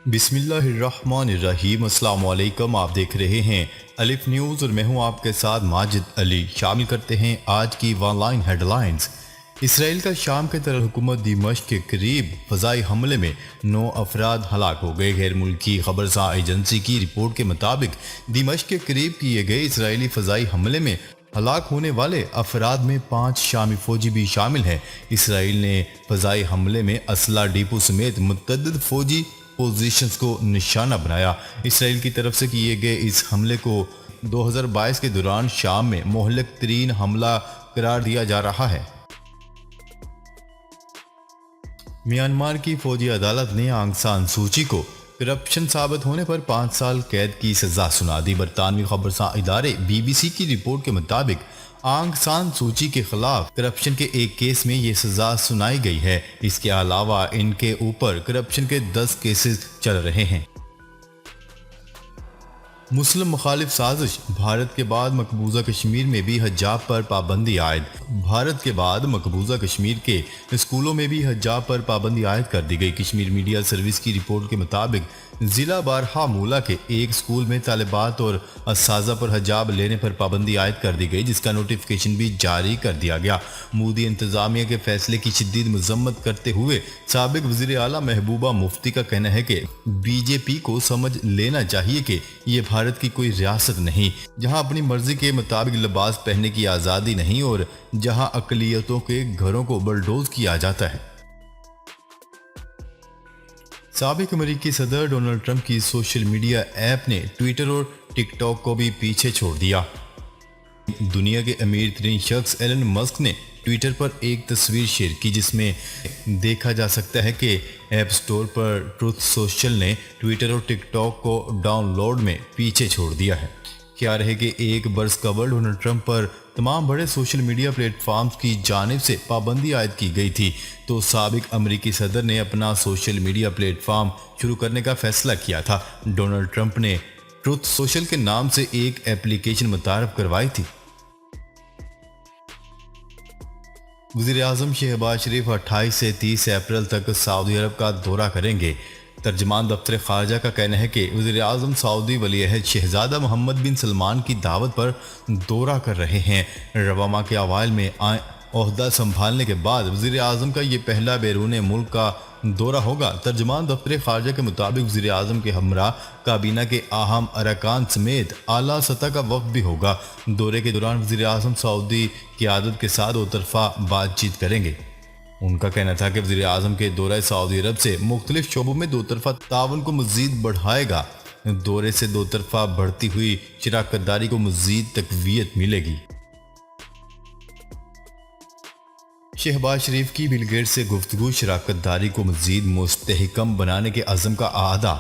بسم اللہ الرحمن الرحیم۔ السلام علیکم، آپ دیکھ رہے ہیں الف نیوز اور میں ہوں آپ کے ساتھ ماجد علی۔ شامل کرتے ہیں آج کی ون لائن ہیڈ لائنز۔ اسرائیل کا شام کے دارالحکومت دمشق کے قریب فضائی حملے میں 9 افراد ہلاک ہو گئے۔ غیر ملکی خبرساں ایجنسی کی رپورٹ کے مطابق دمشق کے قریب کیے گئے اسرائیلی فضائی حملے میں ہلاک ہونے والے افراد میں 5 شامی فوجی بھی شامل ہیں۔ اسرائیل نے فضائی حملے میں اسلحہ ڈیپو سمیت متعدد فوجی پوزیشنز کو نشانہ بنایا۔ اسرائیل کی طرف سے کیے گئے اس حملے کو 2022 کے دوران شام میں مہلک ترین حملہ قرار دیا جا رہا ہے۔ میانمار کی فوجی عدالت نے آنگ سان سوچی کو کرپشن ثابت ہونے پر 5 سال قید کی سزا سنا دی۔ برطانوی خبرساں ادارے BBC کی رپورٹ کے مطابق آنگ سان سوچی کے خلاف کرپشن کے ایک کیس میں یہ سزا سنائی گئی ہے۔ اس کے علاوہ ان کے اوپر کرپشن کے 10 کیسز چل رہے ہیں۔ مسلم مخالف سازش، بھارت کے بعد مقبوضہ کشمیر میں بھی حجاب پر پابندی عائد۔ بھارت کے بعد مقبوضہ کشمیر کے اسکولوں میں بھی حجاب پر پابندی عائد کر دی گئی۔ کشمیر میڈیا سروس کی رپورٹ کے مطابق ضلع بارہمولہ کے ایک اسکول میں طالبات اور اساتذہ پر حجاب لینے پر پابندی عائد کر دی گئی، جس کا نوٹیفیکیشن بھی جاری کر دیا گیا۔ مودی انتظامیہ کے فیصلے کی شدید مذمت کرتے ہوئے سابق وزیر اعلیٰ محبوبہ مفتی کا کہنا ہے کہ BJP کو سمجھ لینا چاہیے کہ یہ بھارت کی کوئی ریاست نہیں جہاں اپنی مرضی کے مطابق لباس پہننے کی آزادی نہیں اور جہاں اقلیتوں کے گھروں کو بلڈوز کیا جاتا ہے۔ سابق امریکی صدر ڈونلڈ ٹرمپ کی سوشل میڈیا ایپ نے ٹویٹر اور ٹک ٹاک کو بھی پیچھے چھوڑ دیا۔ دنیا کے امیر ترین شخص ایلن مسک نے ٹویٹر پر ایک تصویر شیئر کی جس میں دیکھا جا سکتا ہے کہ ایپ سٹور پر ٹروتھ سوشل نے ٹویٹر اور ٹک ٹاک کو ڈاؤن لوڈ میں پیچھے چھوڑ دیا ہے۔ خیال ہے کہ ایک برس قبل ڈونلڈ ٹرمپ پر تمام بڑے سوشل میڈیا پلیٹ فارمز کی جانب سے پابندی عائد کی گئی تھی، تو سابق امریکی صدر نے اپنا سوشل میڈیا پلیٹ فارم شروع کرنے کا فیصلہ کیا تھا۔ ڈونلڈ ٹرمپ نے ٹروتھ سوشل کے نام سے ایک ایپلیکیشن متعارف کروائی تھی۔ وزیر اعظم شہباز شریف 28 سے 30 اپریل تک سعودی عرب کا دورہ کریں گے۔ ترجمان دفتر خارجہ کا کہنا ہے کہ وزیر اعظم سعودی ولی عہد شہزادہ محمد بن سلمان کی دعوت پر دورہ کر رہے ہیں۔ رواں کے اوائل میں عہدہ سنبھالنے کے بعد وزیر اعظم کا یہ پہلا بیرون ملک کا دورہ ہوگا۔ ترجمان دفتر خارجہ کے مطابق وزیر اعظم کے ہمراہ کابینہ کے اہم ارکان سمیت اعلیٰ سطح کا وفد بھی ہوگا۔ دورے کے دوران وزیر اعظم سعودی قیادت کے ساتھ دو طرفہ بات چیت کریں گے۔ ان کا کہنا تھا کہ وزیر اعظم کے دورہ سعودی عرب سے مختلف شعبوں میں دو طرفہ تعاون کو مزید بڑھائے گا۔ دورے سے دو طرفہ بڑھتی ہوئی شراکت داری کو مزید تقویت ملے گی۔ شہباز شریف کی بل گیٹس سے گفتگو، شراکت داری کو مزید مستحکم بنانے کے عزم کا اعادہ۔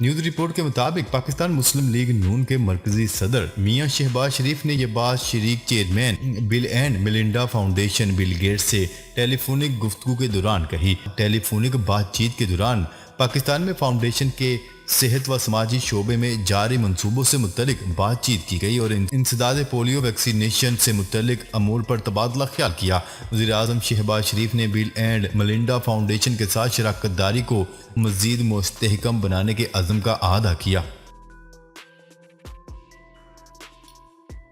نیوز رپورٹ کے مطابق پاکستان مسلم لیگ نون کے مرکزی صدر میاں شہباز شریف نے یہ بات شریک chairman Bill and Melinda foundation Bill Gates سے ٹیلی فونک گفتگو کے دوران کہی۔ ٹیلی فونک بات چیت کے دوران پاکستان میں فاؤنڈیشن کے صحت و سماجی شعبے میں جاری منصوبوں سے متعلق بات چیت کی گئی اور انسداد پولیو ویکسینیشن سے متعلق امور پر تبادلہ خیال کیا۔ وزیر اعظم شہباز شریف نے بل اینڈ میلنڈا فاؤنڈیشن کے ساتھ شراکت داری کو مزید مستحکم بنانے کے عزم کا اعادہ کیا۔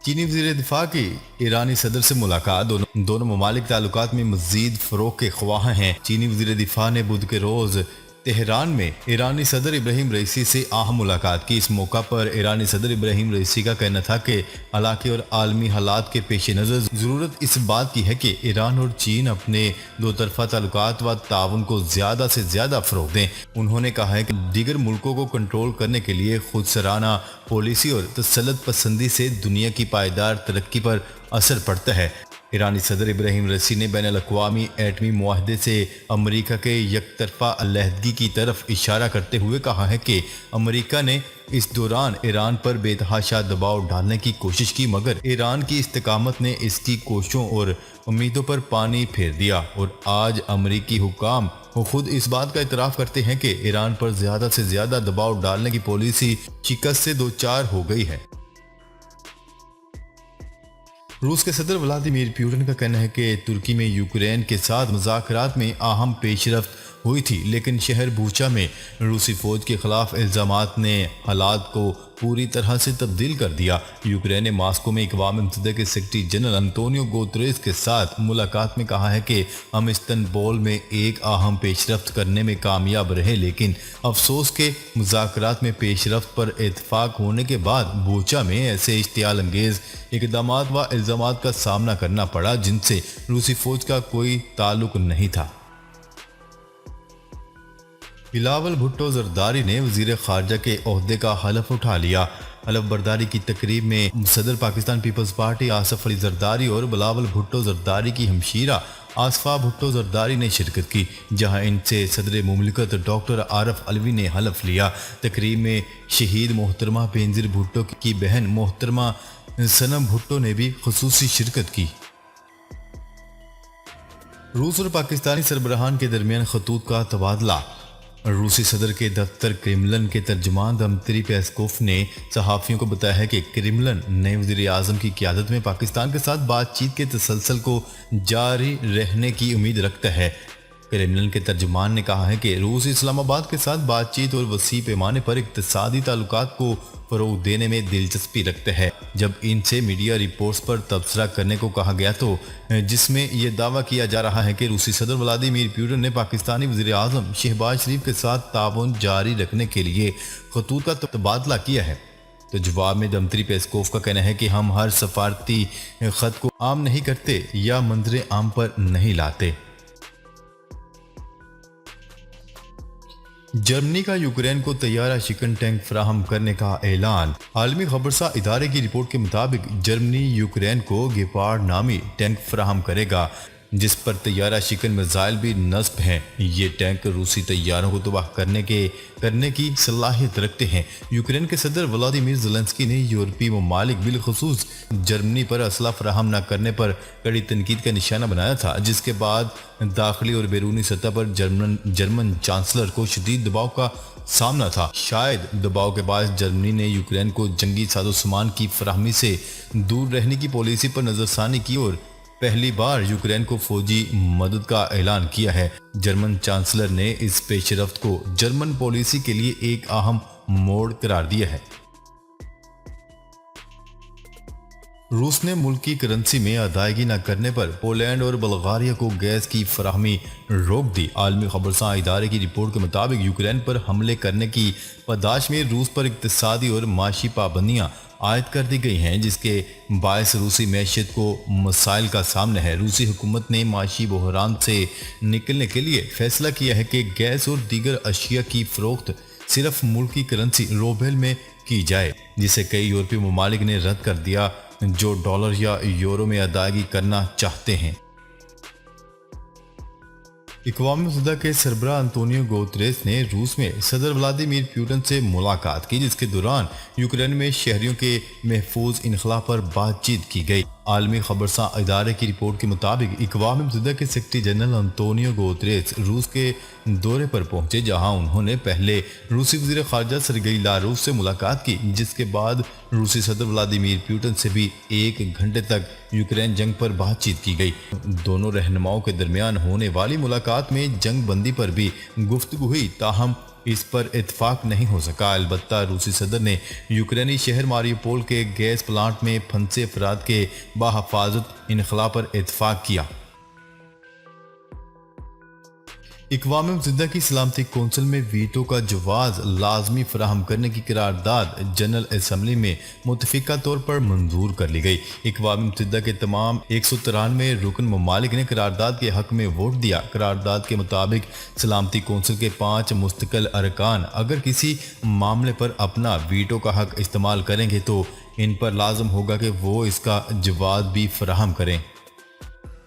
چینی وزیر دفاع کی ایرانی صدر سے ملاقات، دونوں ممالک تعلقات میں مزید فروغ کے خواہاں ہیں۔ چینی وزیر دفاع نے بدھ کے روز تہران میں ایرانی صدر ابراہیم رئیسی سے اہم ملاقات کی۔ اس موقع پر ایرانی صدر ابراہیم رئیسی کا کہنا تھا کہ علاقائی اور عالمی حالات کے پیش نظر ضرورت اس بات کی ہے کہ ایران اور چین اپنے دو طرفہ تعلقات و تعاون کو زیادہ سے زیادہ فروغ دیں۔ انہوں نے کہا ہے کہ دیگر ملکوں کو کنٹرول کرنے کے لیے خود سرانہ پالیسی اور تسلط پسندی سے دنیا کی پائیدار ترقی پر اثر پڑتا ہے۔ ایرانی صدر ابراہیم رئیسی نے بین الاقوامی ایٹمی معاہدے سے امریکہ کے یک طرفہ علیحدگی کی طرف اشارہ کرتے ہوئے کہا ہے کہ امریکہ نے اس دوران ایران پر بے تحاشا دباؤ ڈالنے کی کوشش کی، مگر ایران کی استقامت نے اس کی کوششوں اور امیدوں پر پانی پھیر دیا اور آج امریکی حکام خود اس بات کا اعتراف کرتے ہیں کہ ایران پر زیادہ سے زیادہ دباؤ ڈالنے کی پالیسی شکست سے دوچار ہو گئی ہے۔ روس کے صدر ولادیمیر پوٹن کا کہنا ہے کہ ترکی میں یوکرین کے ساتھ مذاکرات میں اہم پیش رفت ہوئی تھی، لیکن شہر بوچا میں روسی فوج کے خلاف الزامات نے حالات کو پوری طرح سے تبدیل کر دیا۔ یوکرین نے ماسکو میں اقوام متحدہ کے سیکرٹری جنرل انطونیو گوتریس کے ساتھ ملاقات میں کہا ہے کہ ہم استنبول میں ایک اہم پیش رفت کرنے میں کامیاب رہے، لیکن افسوس کہ مذاکرات میں پیش رفت پر اتفاق ہونے کے بعد بوچا میں ایسے اشتعال انگیز اقدامات و الزامات کا سامنا کرنا پڑا جن سے روسی فوج کا کوئی تعلق نہیں تھا۔ بلاول بھٹو زرداری نے وزیر خارجہ کے عہدے کا حلف اٹھا لیا۔ حلف برداری کی تقریب میں صدر پاکستان پیپلز پارٹی آصف علی زرداری اور بلاول بھٹو زرداری کی ہمشیرہ آصفہ بھٹو زرداری نے شرکت کی، جہاں ان سے صدر مملکت ڈاکٹر عارف علوی نے حلف لیا۔ تقریب میں شہید محترمہ بینظیر بھٹو کی بہن محترمہ صنم بھٹو نے بھی خصوصی شرکت کی۔ روس اور پاکستانی سربراہان کے درمیان خطوط کا تبادلہ۔ روسی صدر کے دفتر کرملن کے ترجمان دمتری پیسکوف نے صحافیوں کو بتایا ہے کہ کرملن نئے وزیر اعظم کی قیادت میں پاکستان کے ساتھ بات چیت کے تسلسل کو جاری رہنے کی امید رکھتا ہے۔ کرملن کے ترجمان نے کہا ہے کہ روس اسلام آباد کے ساتھ بات چیت اور وسیع پیمانے پر اقتصادی تعلقات کو فروغ دینے میں دلچسپی رکھتا ہے۔ جب ان سے میڈیا رپورٹس پر تبصرہ کرنے کو کہا گیا تو جس میں یہ دعویٰ کیا جا رہا ہے کہ روسی صدر ولادیمیر پوٹن نے پاکستانی وزیر اعظم شہباز شریف کے ساتھ تعاون جاری رکھنے کے لیے خطوط کا تبادلہ کیا ہے، تو جواب میں دمتری پیسکوف کا کہنا ہے کہ ہم ہر سفارتی خط کو عام نہیں کرتے یا منظر عام پر نہیں لاتے۔ جرمنی کا یوکرین کو طیارہ شکن ٹینک فراہم کرنے کا اعلان۔ عالمی خبرسا ادارے کی رپورٹ کے مطابق جرمنی یوکرین کو گیپارڈ نامی ٹینک فراہم کرے گا، جس پر طیارہ شکن میزائل بھی نصب ہیں۔ یہ ٹینک روسی طیاروں کو تباہ کرنے کی صلاحیت رکھتے ہیں۔ یوکرین کے صدر ولادیمیر زیلنسکی نے یورپی ممالک بالخصوص جرمنی پر اسلحہ فراہم نہ کرنے پر کڑی تنقید کا نشانہ بنایا تھا، جس کے بعد داخلی اور بیرونی سطح پر جرمن چانسلر کو شدید دباؤ کا سامنا تھا۔ شاید دباؤ کے باعث جرمنی نے یوکرین کو جنگی سازوسامان کی فراہمی سے دور رہنے کی پالیسی پر نظر ثانی کی اور پہلی بار یوکرین کو فوجی مدد کا اعلان کیا ہے۔ جرمن چانسلر نے اس پیش رفت کو جرمن پالیسی کے لیے ایک اہم موڑ قرار دیا ہے۔ روس نے ملکی کرنسی میں ادائیگی نہ کرنے پر پولینڈ اور بلغاریہ کو گیس کی فراہمی روک دی۔ عالمی خبرساں ادارے کی رپورٹ کے مطابق یوکرین پر حملے کرنے کی پاداش میں روس پر اقتصادی اور معاشی پابندیاں عائد کر دی گئی ہیں، جس کے باعث روسی معیشت کو مسائل کا سامنا ہے۔ روسی حکومت نے معاشی بحران سے نکلنے کے لیے فیصلہ کیا ہے کہ گیس اور دیگر اشیاء کی فروخت صرف ملکی کرنسی روبل میں کی جائے، جسے کئی یورپی ممالک نے رد کر دیا جو ڈالر یا یورو میں ادائیگی کرنا چاہتے ہیں۔ اقوام متحدہ کے سربراہ انطونیو گوتریس نے روس میں صدر ولادیمیر پوٹن سے ملاقات کی، جس کے دوران یوکرین میں شہریوں کے محفوظ انخلاء پر بات چیت کی گئی۔ عالمی خبرساں ادارے کی رپورٹ کے مطابق اقوام متحدہ کے سیکرٹری جنرل انطونیو گوتریس روس کے دورے پر پہنچے، جہاں انہوں نے پہلے روسی وزیر خارجہ سرگئی لاروف سے ملاقات کی، جس کے بعد روسی صدر ولادیمیر پوٹن سے بھی 1 گھنٹے تک یوکرین جنگ پر بات چیت کی گئی۔ دونوں رہنماؤں کے درمیان ہونے والی ملاقات میں جنگ بندی پر بھی گفتگو ہوئی، تاہم اس پر اتفاق نہیں ہو سکا۔ البتہ روسی صدر نے یوکرینی شہر ماریوپول کے گیس پلانٹ میں پھنسے افراد کے بحفاظت انخلاء پر اتفاق کیا۔ اقوام متحدہ کی سلامتی کونسل میں ویٹو کا جواز لازمی فراہم کرنے کی قرارداد جنرل اسمبلی میں متفقہ طور پر منظور کر لی گئی۔ اقوام متحدہ کے تمام 193 رکن ممالک نے قرارداد کے حق میں ووٹ دیا۔ قرارداد کے مطابق سلامتی کونسل کے 5 مستقل ارکان اگر کسی معاملے پر اپنا ویٹو کا حق استعمال کریں گے تو ان پر لازم ہوگا کہ وہ اس کا جواز بھی فراہم کریں،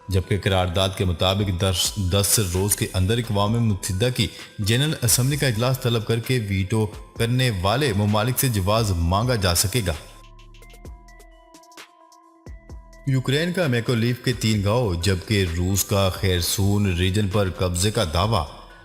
جبکہ قرارداد کے مطابق 10 روز کے اندر اقوام متحدہ کی جنرل اسمبلی کا اجلاس طلب کر کے ویٹو کرنے والے ممالک سے جواز مانگا جا سکے گا۔ یوکرین کا میکولیف کے 3 گاؤں جبکہ روس کا خیرسون ریجن پر قبضے کا دعویٰ۔